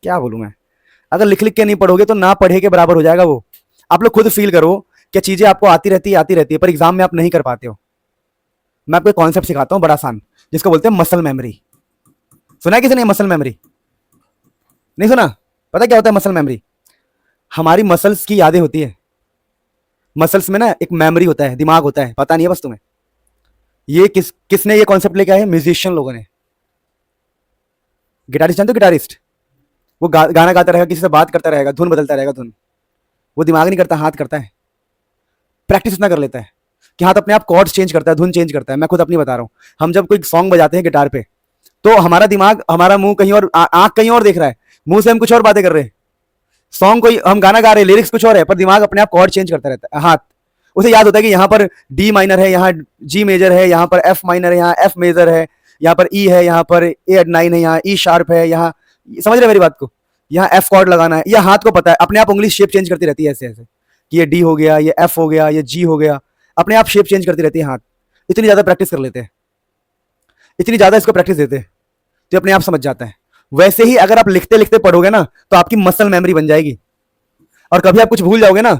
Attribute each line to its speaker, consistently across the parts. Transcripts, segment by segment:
Speaker 1: क्या बोलूं मैं। अगर लिख लिख के नहीं पढ़ोगे तो ना पढ़े के बराबर हो जाएगा वो। आप लोग खुद फील करो कि चीजें आपको आती रहती है पर एग्जाम में आप नहीं कर पाते हो। मैं आपको कॉन्सेप्ट सिखाता हूं बड़ा आसान, जिसको बोलते हैं मसल मेमोरी। सुना है किसी ने मसल मेमोरी? नहीं सुना? पता क्या होता है मसल मेमोरी? हमारी मसल्स की यादें होती है। मसल्स में ना एक मेमोरी होता है, दिमाग होता है, पता नहीं है बस तुम्हें। ये किसने ये कॉन्सेप्ट लेके आए? म्यूजिशियन लोगों ने। गिटारिस्ट जानते हो? गिटारिस्ट वो गाना गाता रहेगा, किसी से बात करता रहेगा, धुन बदलता रहेगा, धुन। वो दिमाग नहीं करता, हाथ करता है। प्रैक्टिस इतना कर लेता है कि हाथ अपने आप कॉर्ड्स चेंज करता है, धुन चेंज करता है। मैं खुद अपनी बता रहा हूँ। हम जब कोई सॉन्ग बजाते हैं गिटार पे, तो हमारा दिमाग, हमारा मुंह कहीं और, आंख कहीं और देख रहा है, मुंह से हम कुछ और बातें कर रहे हैं। सॉन्ग कोई, हम गाना गा रहे हैं, लिरिक्स कुछ और है, पर दिमाग अपने आप कॉर्ड चेंज करता रहता है। हाथ उसे याद होता है कि यहाँ पर डी माइनर है, यहाँ जी मेजर है, यहाँ पर एफ माइनर है, यहाँ एफ मेजर है, यहाँ पर ई है, यहाँ पर ए नाइन है, यहाँ ई शार्प है, यहाँ, समझ रहे मेरी बात को? यहाँ एफ कॉर्ड लगाना है। यह हाथ को पता है, अपने आप उंगली शेप चेंज करती रहती है ऐसे ऐसे कि ये डी हो गया, ये एफ हो गया, ये जी हो गया। अपने आप शेप चेंज करती रहती है हाथ। इतनी ज्यादा प्रैक्टिस कर लेते हैं, इतनी ज्यादा इसको प्रैक्टिस देते हैं तो अपने आप समझ जाता है। वैसे ही अगर आप लिखते लिखते पढ़ोगे ना तो आपकी मसल मेमोरी बन जाएगी। और कभी आप कुछ भूल जाओगे ना,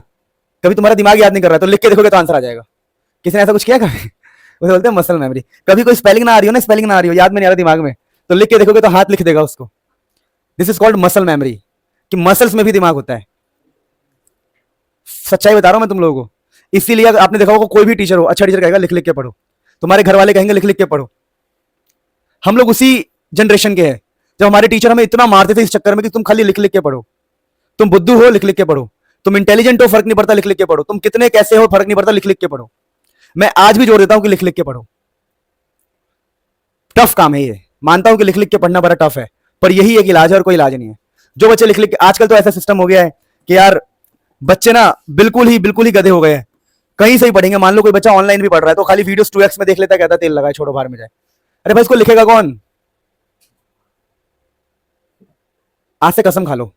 Speaker 1: कभी तुम्हारा दिमाग याद नहीं कर रहा है, तो लिख के देखोगे तो आंसर आ जाएगा। किसी ने ऐसा कुछ किया कभी? उसे बोलते हैं मसल मेमोरी। कभी कोई स्पेलिंग ना आ रही हो ना, स्पेलिंग ना आ रही हो, याद में नहीं आ रहा दिमाग में, तो लिख के देखोगे तो हाथ लिख देगा उसको। This is called muscle memory, कि मसल्स में भी दिमाग होता है। सच्चाई बता रहा हूं मैं तुम लोगों को। इसीलिए अगर आपने देखा होगा कोई भी टीचर हो, अच्छा टीचर कहेगा लिख लिख के पढ़ो, तुम्हारे घर वाले कहेंगे लिख लिख के पढ़ो। हम लोग उसी जनरेशन के हैं जब हमारे टीचर हमें इतना मारते थे इस चक्कर में कि तुम खाली लिख लिख के पढ़ो, तुम बुद्धू हो लिख लिख के पढ़ो, तुम इंटेलिजेंट हो फर्क नहीं पड़ता लिख लिख के पढ़ो, तुम कितने कैसे हो फर्क नहीं पड़ता लिख लिख के पढ़ो। मैं आज भी जोर देता हूं कि लिख लिख के पढ़ो। टफ काम है ये, मानता हूं कि लिख लिख के पढ़ना बड़ा टफ है, पर यही एक इलाज है और कोई इलाज नहीं है। जो बच्चे लिख लिख के, आजकल तो ऐसा सिस्टम हो गया है कि यार बच्चे ना बिल्कुल ही गधे हो गए हैं। कहीं से ही पढ़ेंगे। मान लो कोई बच्चा ऑनलाइन भी पढ़ रहा है तो खाली वीडियोस 2x में देख लेता है, कहता तेल लगाए छोड़ो बाहर में जाए। अरे भाई इसको लिखेगा कौन? आज से कसम खा लो,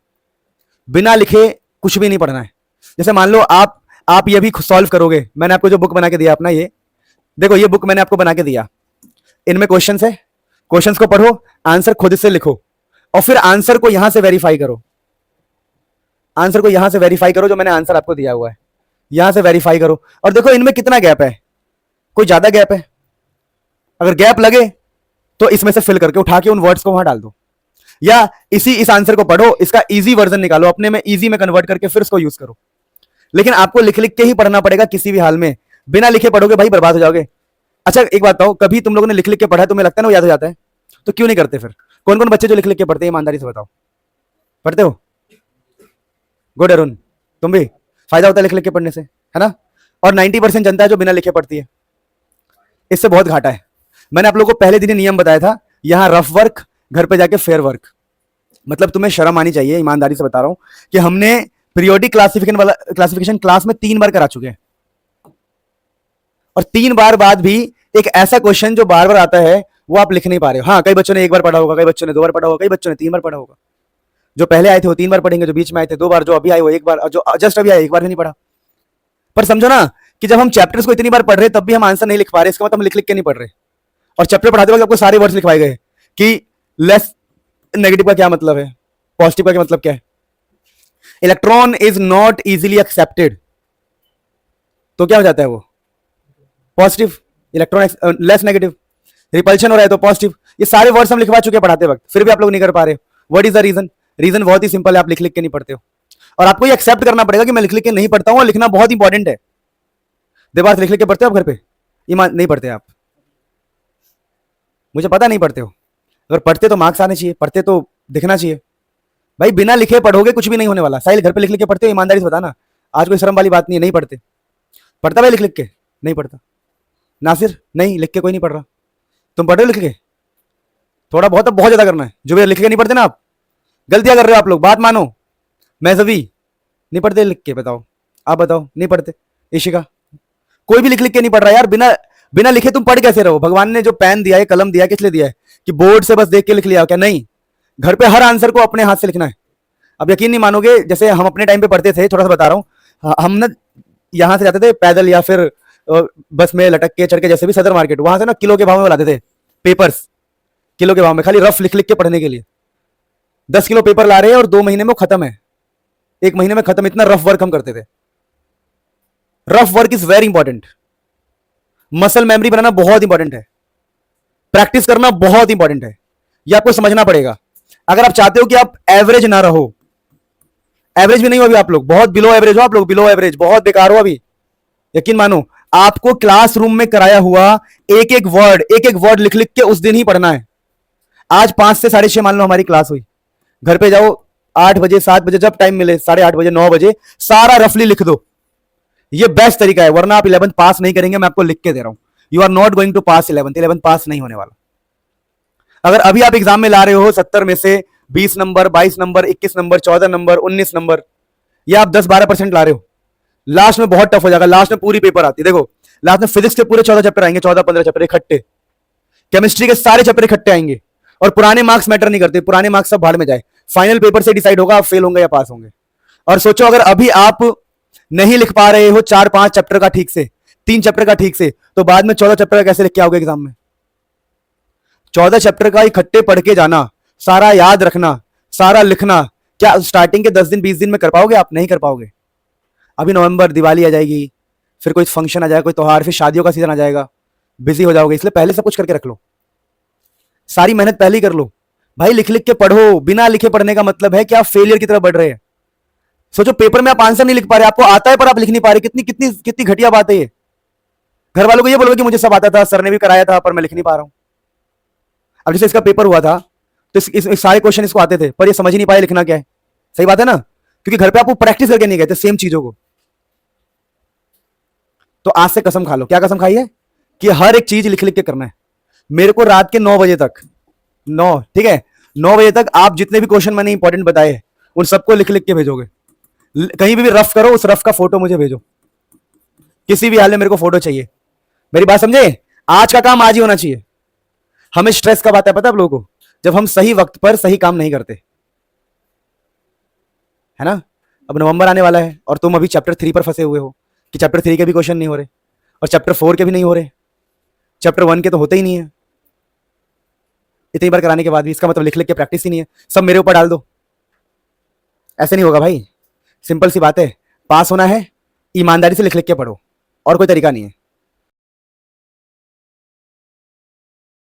Speaker 1: बिना लिखे कुछ भी नहीं पढ़ना है। जैसे मान लो आप ये भी सॉल्व करोगे। मैंने आपको जो बुक बना के दिया अपना, ये देखो, ये बुक मैंने आपको बना के दिया, इनमें क्वेश्चंस है, क्वेश्चंस को पढ़ो, आंसर खुद से लिखो, और फिर आंसर को यहां से वेरीफाई करो। आंसर को यहां से वेरीफाई करो, जो मैंने आंसर आपको दिया हुआ है यहां से वेरीफाई करो, और देखो इनमें कितना गैप है। कोई ज्यादा गैप है? अगर गैप लगे तो इसमें से फिल करके उठा के उन वर्ड्स को वहां डाल दो, या इस आंसर को पढ़ो, इसका इजी वर्जन निकालो, अपने में इजी में कन्वर्ट करके फिर उसको यूज करो। लेकिन आपको लिख लिख के ही पढ़ना पड़ेगा किसी भी हाल में। बिना लिखे पढ़ोगे भाई बर्बाद हो जाओगे। अच्छा एक बात बताओ, कभी तुम लोगों ने लिख लिख के पढ़ा है, तुम्हें लगता है ना वो याद हो जाता है? तो क्यों नहीं करते फिर? कौन कौन बच्चे जो लिख लिख के पढ़ते हैं, ईमानदारी से बताओ? पढ़ते हो? गुड अरुण, तुम भी? फायदा होता है लिख लिख के पढ़ने से, है ना? और 90% जनता है जो बिना लिखे पढ़ती है, इससे बहुत घाटा है। मैंने आप लोगों को पहले दिन ही नियम बताया था, यहां रफ वर्क, घर पे जाके फेयर वर्क। मतलब तुम्हें शर्म आनी चाहिए, ईमानदारी से बता रहा हूं कि हमने पीरियोडिक क्लासिफिकेशन क्लास में 3 बार करा चुके हैं, और 3 बार बाद भी एक ऐसा क्वेश्चन जो बार बार आता है वो आप लिख नहीं पा रहे हो। हाँ, कई बच्चों ने 1 बार पढ़ा होगा, कई बच्चों ने 2 बार पढ़ा होगा, कई बच्चों ने 3 बार पढ़ा होगा। जो पहले आए थे वो 3 बार पढ़ेंगे, जो बीच में आए थे 2 बार, जो अभी आए वो 1 बार, और जो जस्ट अभी आए 1 बार भी नहीं पढ़ा। पर समझो ना कि जब हम चैप्टर्स को इतनी बार पढ़ रहे तब भी हम आंसर नहीं लिख पा रहे, इसका मतलब हम लिख लिख के नहीं पढ़ रहे। और चैप्टर पढ़ाते वक्त आपको सारे वर्ड्स लिखवाए गए कि लेस नेगेटिव का क्या मतलब है, पॉजिटिव का क्या मतलब क्या है। Electron is not easily accepted, तो क्या हो जाता है वो? Positive. Electron less negative. Repulsion हो रहा है तो पॉजिटिव। ये सारे वर्ड्स हम लिखवा चुके हैं पढ़ाते वक्त, फिर भी आप लोग नहीं कर पा रहे हो। What is the reason? Reason बहुत ही सिंपल है, आप लिख लिख के नहीं पढ़ते हो। और आपको ये एक्सेप्ट करना पड़ेगा कि मैं लिख लिख के नहीं पढ़ता हूं, और लिखना बहुत इंपॉर्टेंट है। देवास, लिख लिख के पढ़ते हो आप घर पे? ईमान नहीं पढ़ते आप? मुझे पता नहीं पढ़ते हो। अगर पढ़ते तो मार्क्स आने चाहिए, पढ़ते तो दिखना चाहिए। भाई बिना लिखे पढ़ोगे कुछ भी नहीं होने वाला। साहिल, घर पे लिख लिख के पढ़ते हो? ईमानदारी से बताना, आज कोई शर्म वाली बात नहीं है, नहीं पढ़ते? पढ़ता भाई लिख लिख के? नहीं पढ़ता। नासिर, नहीं लिख के कोई नहीं पढ़ रहा। तुम पढ़ रहे हो लिख के? थोड़ा बहुत, अब बहुत ज्यादा करना है। जो भी लिख के नहीं पढ़ते ना आप, गलतियां कर रहे हो आप लोग, बात मानो। मैं सभी नहीं पढ़ते लिख के, बताओ आप, बताओ नहीं पढ़ते? इशिका, कोई भी लिख लिख के नहीं पढ़ रहा यार। बिना बिना लिखे तुम पढ़ कैसे रहो? भगवान ने जो पेन दिया है, कलम दिया है, किस लिए दिया है? कि बोर्ड से बस देख के लिख लिया क्या? नहीं, घर पे हर आंसर को अपने हाथ से लिखना है। अब यकीन नहीं मानोगे, जैसे हम अपने टाइम पे पढ़ते थे, थोड़ा सा बता रहा हूँ, हम ना यहां से जाते थे पैदल या फिर बस में लटक के चढ़ के, जैसे भी सदर मार्केट, वहां से ना किलो के भाव में लाते थे पेपर्स, किलो के भाव में, खाली रफ लिख लिख के पढ़ने के लिए। 10 किलो पेपर ला रहे हैं और 2 महीने में वो खत्म है, 1 महीने में खत्म। इतना रफ वर्क हम करते थे। Rough work is very important. Muscle memory बनाना बहुत इंपॉर्टेंट है, प्रैक्टिस करना बहुत इंपॉर्टेंट है, ये आपको समझना पड़ेगा। अगर आप चाहते हो कि आप एवरेज ना रहो, एवरेज भी नहीं हो अभी आप लोग, बहुत बिलो एवरेज हो आप लोग, बिलो एवरेज, बहुत बेकार हो अभी, यकीन मानो। आपको क्लासरूम में कराया हुआ एक एक वर्ड लिख लिख के उस दिन ही पढ़ना है। आज 5 से 6:30 मान लो हमारी क्लास हुई, घर पे जाओ 8 बजे 7 बजे जब टाइम मिले, 8:30 बजे 9 बजे सारा रफली लिख दो। ये बेस्ट तरीका है, वरना आप 11th पास नहीं करेंगे, मैं आपको लिख के दे रहा हूं। You are not going to pass 11th pass नहीं होने वाला। अगर अभी आप एग्जाम में ला रहे हो 70 में से 20 number, 22 number, 21 number, 14 number, 19 number, या आप 10-12% ला रहे हो, लास्ट में बहुत टफ हो जाएगा। लास्ट में पूरी पेपर आती है, देखो लास्ट में फिजिक्स के पूरे 14 चैप्टर आएंगे, 14-15 चैप्टर इकट्ठे, केमिस्ट्री के सारे चैप्टर इकट्ठे आएंगे, और पुराने मार्क्स मैटर नहीं करते, पुराने मार्क्स सब भाड़ में जाए। फाइनल पेपर से डिसाइड होगा आप फेल होंगे या पास होंगे। और सोचो अगर अभी आप नहीं लिख पा रहे हो 4-5 चैप्टर का ठीक से, 3 चैप्टर का ठीक से, तो बाद में 14 चैप्टर का कैसे लिख के आओगे एग्जाम में? 14 चैप्टर का इकट्ठे पढ़ के जाना, सारा याद रखना, सारा लिखना, क्या स्टार्टिंग के 10 दिन 20 दिन में कर पाओगे? आप नहीं कर पाओगे। अभी नवंबर, दिवाली आ जाएगी, फिर कोई फंक्शन आ जाएगा, कोई त्योहार, फिर शादियों का सीजन आ जाएगा, बिजी हो जाओगे। इसलिए पहले सब कुछ करके रख लो, सारी मेहनत पहले ही कर लो भाई। लिख लिख के पढ़ो, बिना लिखे पढ़ने का मतलब है कि आप फेलियर की तरफ बढ़ रहे हैं। सोचो पेपर में आप आंसर नहीं लिख पा रहे, आपको आता है पर आप लिख नहीं पा रहे, कितनी कितनी कितनी घटिया बात है ये। घर वालों को ये बोलोगे कि मुझे सब आता था, सर ने भी कराया था, पर मैं लिख नहीं पा रहा हूं। अब जैसे इसका पेपर हुआ था तो इस सारे क्वेश्चन इसको आते थे, पर ये समझ ही नहीं पाए लिखना क्या है। सही बात है ना, क्योंकि घर पे आपको प्रैक्टिस करके नहीं गए थे सेम चीजों को। तो आज से कसम खा लो, क्या कसम खाई है? कि हर एक चीज लिख लिख के करना है। मेरे को रात के 9 बजे तक, 9 ठीक है, 9 बजे तक आप जितने भी क्वेश्चन मैंने इंपॉर्टेंट बताए उन सबको लिख लिख के भेजोगे। कहीं भी रफ करो, उस रफ का फोटो मुझे भेजो, किसी भी हाल में मेरे को फोटो चाहिए। मेरी बात समझे? आज का काम आज ही होना चाहिए। हमें स्ट्रेस कब आता है पता है आप लोगों को? जब हम सही वक्त पर सही काम नहीं करते, है ना। अब नवंबर आने वाला है और तुम अभी चैप्टर 3 पर फंसे हुए हो कि चैप्टर 3 के भी क्वेश्चन नहीं हो रहे और चैप्टर 4 के भी नहीं हो रहे, चैप्टर 1 के तो होते ही नहीं है। इतनी बार कराने के बाद भी इसका मतलब लिख लिख के प्रैक्टिस ही नहीं है, सब मेरे ऊपर डाल दो। ऐसे नहीं होगा भाई, सिंपल सी बात है। पास होना है, ईमानदारी से लिख लिख के पढ़ो, और कोई तरीका नहीं है।